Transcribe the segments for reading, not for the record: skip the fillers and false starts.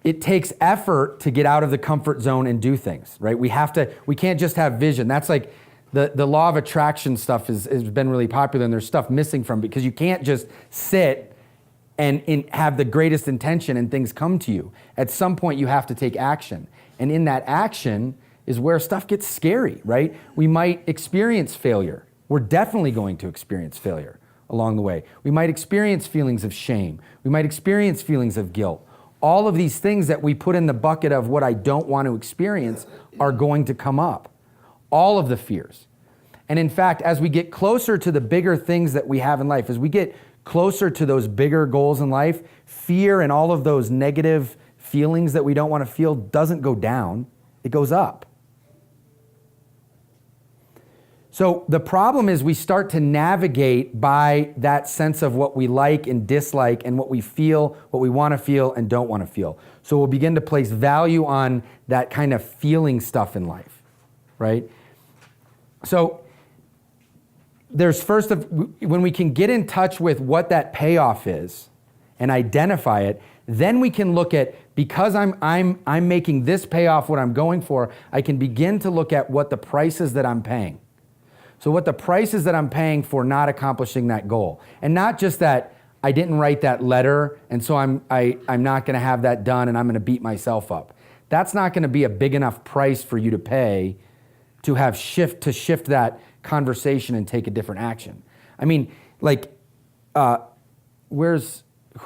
it takes effort to get out of the comfort zone and do things, right? We can't just have vision. That's like the law of attraction stuff has been really popular, and there's stuff missing from it because you can't just sit and have the greatest intention and things come to you. At some point you have to take action. And in that action is where stuff gets scary, right? We might experience failure. We're definitely going to experience failure along the way. We might experience feelings of shame. We might experience feelings of guilt. All of these things that we put in the bucket of what I don't want to experience are going to come up. All of the fears. And in fact, as we get closer to the bigger things that we have in life, as we get closer to those bigger goals in life, fear and all of those negative feelings that we don't want to feel doesn't go down, it goes up. So the problem is we start to navigate by that sense of what we like and dislike and what we feel, what we want to feel and don't want to feel. So we'll begin to place value on that kind of feeling stuff in life, right? So there's when we can get in touch with what that payoff is and identify it, then we can look at, because I'm making this payoff what I'm going for, I can begin to look at what the prices that I'm paying. So what the prices that I'm paying for not accomplishing that goal. And not just that I didn't write that letter and so I'm not gonna have that done and I'm gonna beat myself up. That's not gonna be a big enough price for you to pay to shift that conversation and take a different action. I mean, like, who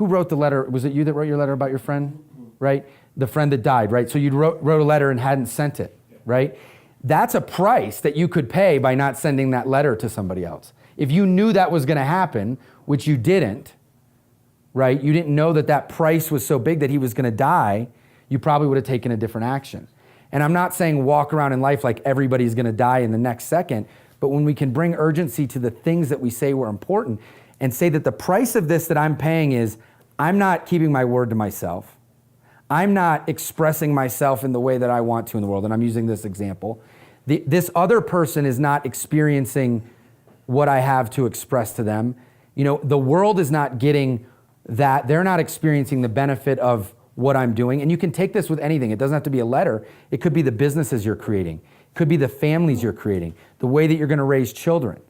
wrote the letter? Was it you that wrote your letter about your friend, right? The friend that died, right? So you wrote a letter and hadn't sent it, right? That's a price that you could pay by not sending that letter to somebody else. If you knew that was gonna happen, which you didn't, right? You didn't know that price was so big that he was gonna die, you probably would have taken a different action. And I'm not saying walk around in life like everybody's gonna die in the next second, but when we can bring urgency to the things that we say were important and say that the price of this that I'm paying is, I'm not keeping my word to myself. I'm not expressing myself in the way that I want to in the world, and I'm using this example. This other person is not experiencing what I have to express to them. You know, the world is not getting that. They're not experiencing the benefit of what I'm doing. And you can take this with anything. It doesn't have to be a letter. It could be the businesses you're creating. It could be the families you're creating, the way that you're going to raise children.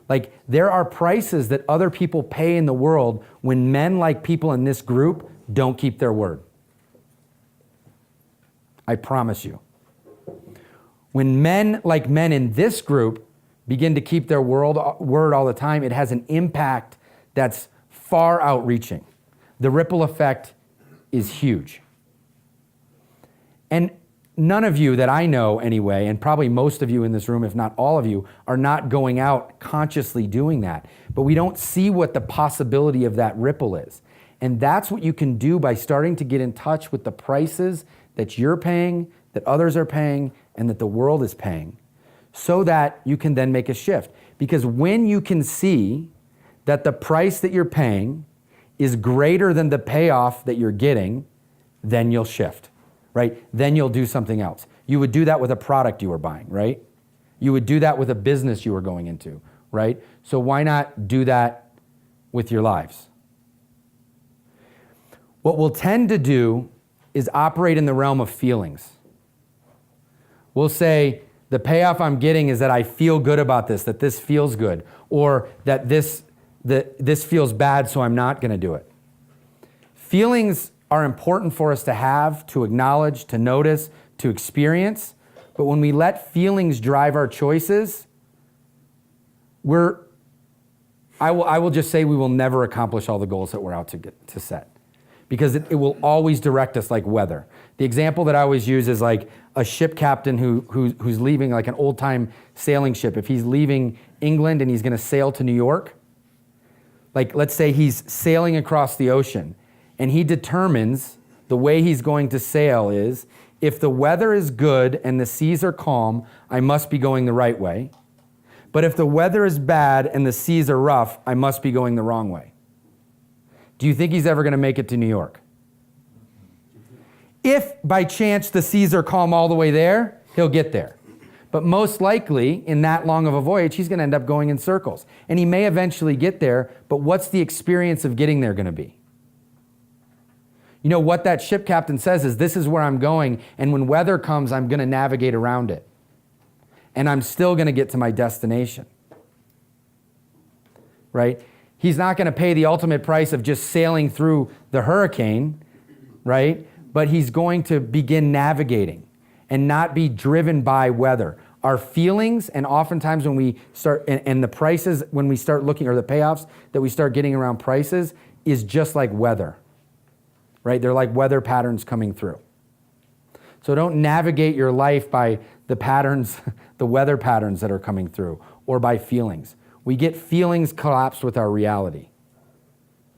Like, there are prices that other people pay in the world when men like people in this group don't keep their word. I promise you. When men like men in this group begin to keep their word all the time, it has an impact that's far outreaching. The ripple effect is huge. And none of you that I know anyway, and probably most of you in this room, if not all of you, are not going out consciously doing that. But we don't see what the possibility of that ripple is. And that's what you can do by starting to get in touch with the prices that you're paying, that others are paying, and that the world is paying, so that you can then make a shift. Because when you can see that the price that you're paying is greater than the payoff that you're getting, then you'll shift, right? Then you'll do something else. You would do that with a product you were buying, right? You would do that with a business you were going into, right? So why not do that with your lives? What we'll tend to do is operate in the realm of feelings. We'll say, the payoff I'm getting is that I feel good about this, that this feels good, or that this feels bad, so I'm not gonna do it. Feelings are important for us to have, to acknowledge, to notice, to experience, but when we let feelings drive our choices, I will just say we will never accomplish all the goals that we're out to set. Because it will always direct us like weather. The example that I always use is like a ship captain who's leaving, like an old-time sailing ship. If he's leaving England and he's gonna sail to New York, like let's say he's sailing across the ocean and he determines the way he's going to sail is, if the weather is good and the seas are calm, I must be going the right way. But if the weather is bad and the seas are rough, I must be going the wrong way. Do you think he's ever going to make it to New York? If by chance the seas are calm all the way there, he'll get there. But most likely, in that long of a voyage, he's going to end up going in circles. And he may eventually get there, but what's the experience of getting there going to be? You know, what that ship captain says is, this is where I'm going, and when weather comes, I'm going to navigate around it. And I'm still going to get to my destination. Right? He's not going to pay the ultimate price of just sailing through the hurricane, right? But he's going to begin navigating and not be driven by weather. Our feelings, and oftentimes when we start, and the prices, when we start looking, or the payoffs that we start getting around prices, is just like weather, right? They're like weather patterns coming through. So don't navigate your life by the patterns, the weather patterns that are coming through, or by feelings. We get feelings collapsed with our reality.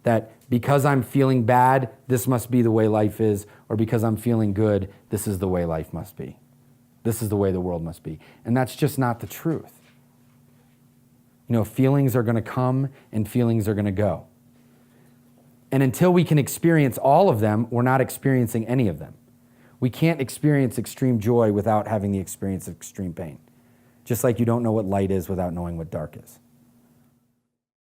That because I'm feeling bad, this must be the way life is, or because I'm feeling good, this is the way life must be. This is the way the world must be. And that's just not the truth. You know, feelings are going to come and feelings are going to go. And until we can experience all of them, we're not experiencing any of them. We can't experience extreme joy without having the experience of extreme pain. Just like you don't know what light is without knowing what dark is.